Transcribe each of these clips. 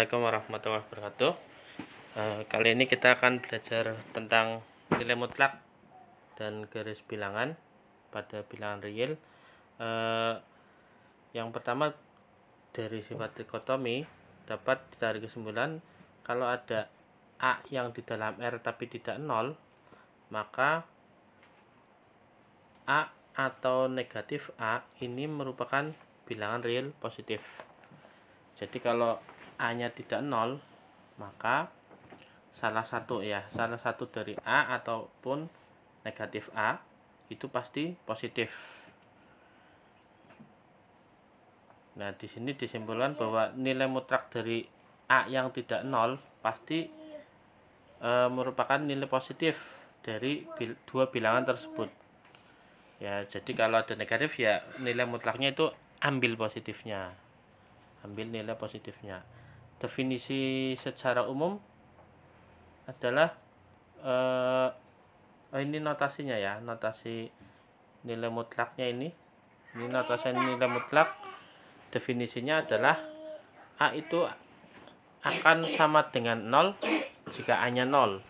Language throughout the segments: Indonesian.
Assalamualaikum warahmatullahi wabarakatuh. Kali ini kita akan belajar tentang nilai mutlak dan garis bilangan pada bilangan real. Yang pertama, dari sifat trikotomi dapat ditarik kesimpulan kalau ada A yang di dalam R tapi tidak 0, maka A atau negatif A ini merupakan bilangan real positif. Jadi kalau A-nya tidak 0, maka salah satu dari A ataupun negatif A itu pasti positif. Nah, di sini disimpulkan bahwa nilai mutlak dari A yang tidak 0 pasti merupakan nilai positif dari dua bilangan tersebut. Ya, jadi kalau ada negatif ya nilai mutlaknya itu ambil nilai positifnya. Definisi secara umum adalah ini notasinya ya, notasi nilai mutlaknya ini notasi nilai mutlak. Definisinya adalah A itu akan sama dengan 0 jika A-nya 0.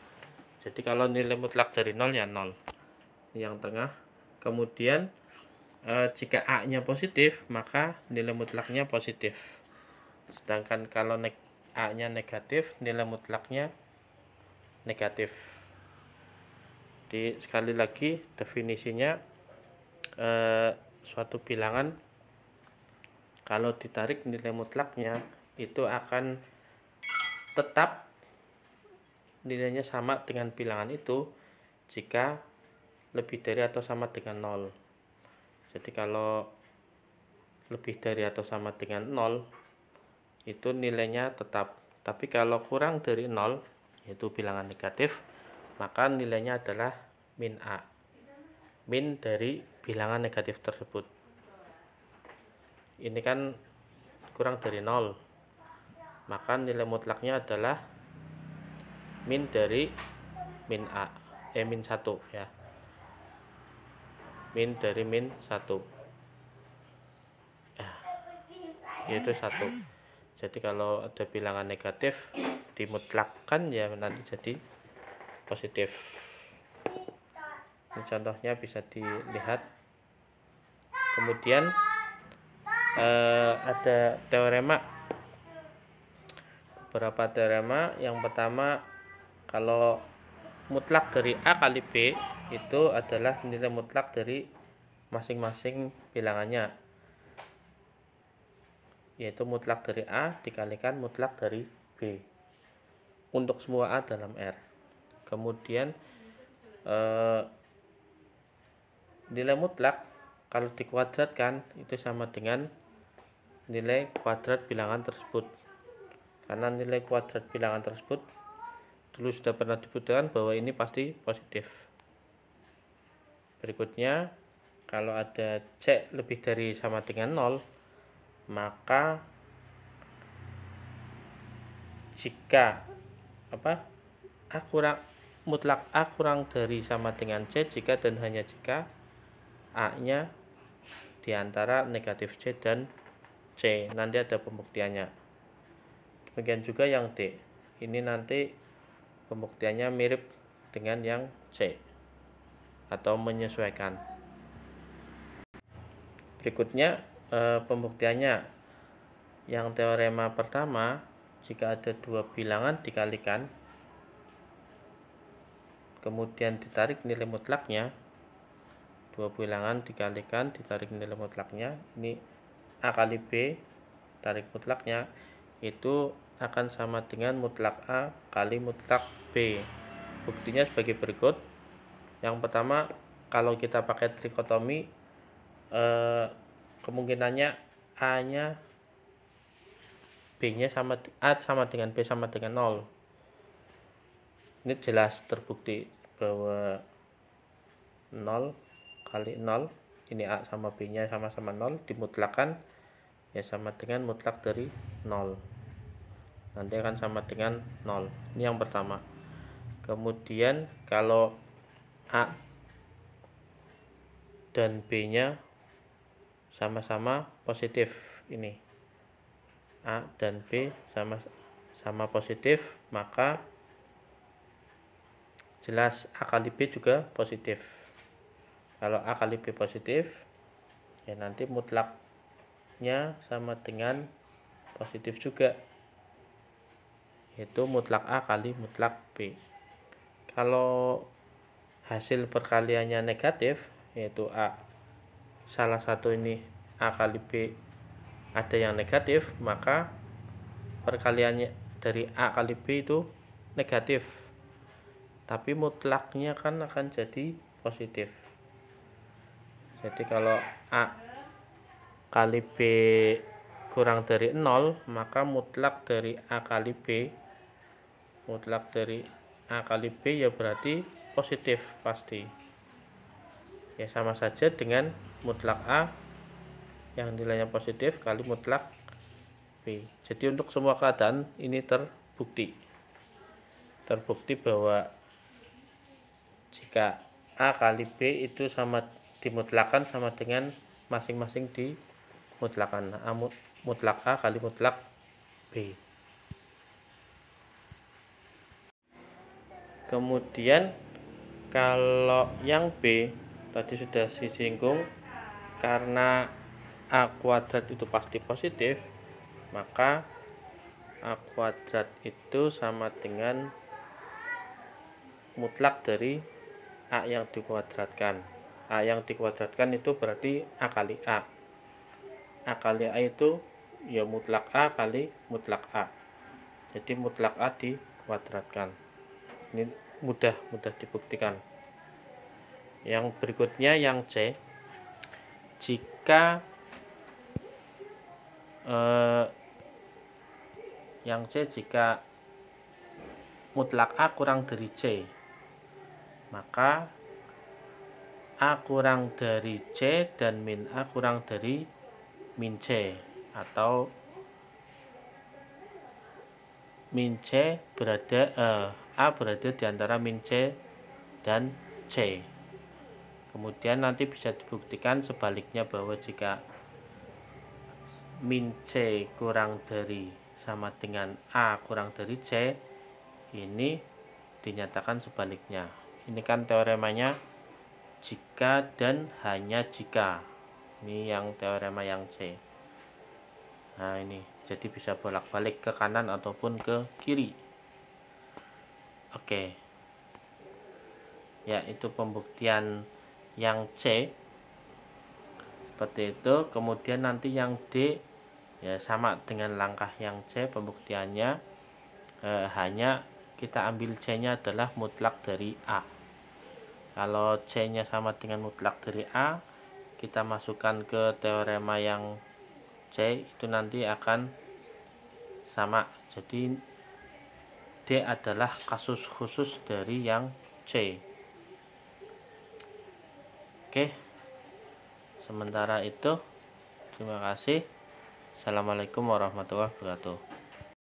Jadi kalau nilai mutlak dari 0 ya 0. Yang tengah. Kemudian jika A-nya positif, maka nilai mutlaknya positif. Sedangkan kalau A-nya negatif, nilai mutlaknya negatif. Jadi sekali lagi definisinya, suatu bilangan kalau ditarik nilai mutlaknya itu akan tetap nilainya sama dengan bilangan itu jika lebih dari atau sama dengan 0. Jadi kalau lebih dari atau sama dengan 0 itu nilainya tetap. Tapi kalau kurang dari 0, yaitu bilangan negatif, maka nilainya adalah min A. Min dari bilangan negatif tersebut. Ini kan kurang dari 0. Maka nilai mutlaknya adalah min dari min A. Min 1 ya. Min dari min 1 ya, yaitu 1. Jadi kalau ada bilangan negatif dimutlakkan ya nanti jadi positif. Ini contohnya bisa dilihat. Kemudian ada teorema, beberapa teorema. Yang pertama, kalau mutlak dari A kali B itu adalah nilai mutlak dari masing-masing bilangannya, yaitu mutlak dari A dikalikan mutlak dari B untuk semua A dalam R. Kemudian nilai mutlak kalau dikuadratkan itu sama dengan nilai kuadrat bilangan tersebut, karena nilai kuadrat bilangan tersebut dulu sudah pernah dibuktikan bahwa ini pasti positif. Berikutnya, kalau ada C lebih dari sama dengan 0, maka jika mutlak A kurang dari sama dengan C jika dan hanya jika A-nya diantara negatif C dan C. Nanti ada pembuktiannya. Demikian juga yang D. Ini nanti pembuktiannya mirip dengan yang C atau menyesuaikan. Berikutnya pembuktiannya. Yang teorema pertama, jika ada dua bilangan dikalikan kemudian ditarik nilai mutlaknya, dua bilangan dikalikan ditarik nilai mutlaknya, ini A kali B tarik mutlaknya itu akan sama dengan mutlak A kali mutlak B. Buktinya sebagai berikut. Yang pertama, kalau kita pakai trikotomi, kemungkinannya A-nya B-nya A sama dengan B sama dengan 0. Ini jelas terbukti bahwa 0 kali 0, ini A sama B-nya sama-sama 0, dimutlakkan ya sama dengan mutlak dari 0. Nanti akan sama dengan 0. Ini yang pertama. Kemudian kalau A dan B-nya sama-sama positif, ini A dan B sama positif, maka jelas A kali B juga positif. Kalau A kali B positif, ya nanti mutlaknya sama dengan positif juga, yaitu mutlak A kali mutlak B. Kalau hasil perkaliannya negatif, yaitu A salah satu ini A kali B ada yang negatif, maka perkaliannya dari A kali B itu negatif, tapi mutlaknya kan akan jadi positif. Jadi kalau A kali B kurang dari 0, maka mutlak dari A kali B, mutlak dari A kali B ya berarti positif pasti. Ya sama saja dengan mutlak A yang nilainya positif kali mutlak B. Jadi untuk semua keadaan ini terbukti bahwa jika A kali B itu sama dimutlakan sama dengan masing-masing dimutlakan. Mutlak A kali mutlak B. Kemudian kalau yang B tadi sudah disinggung, karena A kuadrat itu pasti positif, maka A kuadrat itu sama dengan mutlak dari A yang dikuadratkan. A yang dikuadratkan itu berarti A kali A. A kali A itu ya mutlak A kali mutlak A. Jadi mutlak A dikuadratkan. Ini mudah dibuktikan. Yang berikutnya yang C. Jika jika mutlak A kurang dari C, maka A kurang dari C dan min A kurang dari min C, atau min C berada A berada di antara min C dan C. Kemudian nanti bisa dibuktikan sebaliknya, bahwa jika min C kurang dari sama dengan A kurang dari C, ini dinyatakan sebaliknya. Ini kan teoremanya jika dan hanya jika. Ini yang teorema yang C. Nah ini, jadi bisa bolak-balik ke kanan ataupun ke kiri. Oke. Ya, itu pembuktian yang C. Seperti itu. Kemudian nanti yang D ya sama dengan langkah yang C pembuktiannya, hanya kita ambil C-nya adalah mutlak dari A. Kalau C-nya sama dengan mutlak dari A, kita masukkan ke teorema yang C, itu nanti akan sama. Jadi D adalah kasus khusus dari yang C. Oke. Sementara itu, terima kasih. Assalamualaikum warahmatullahi wabarakatuh.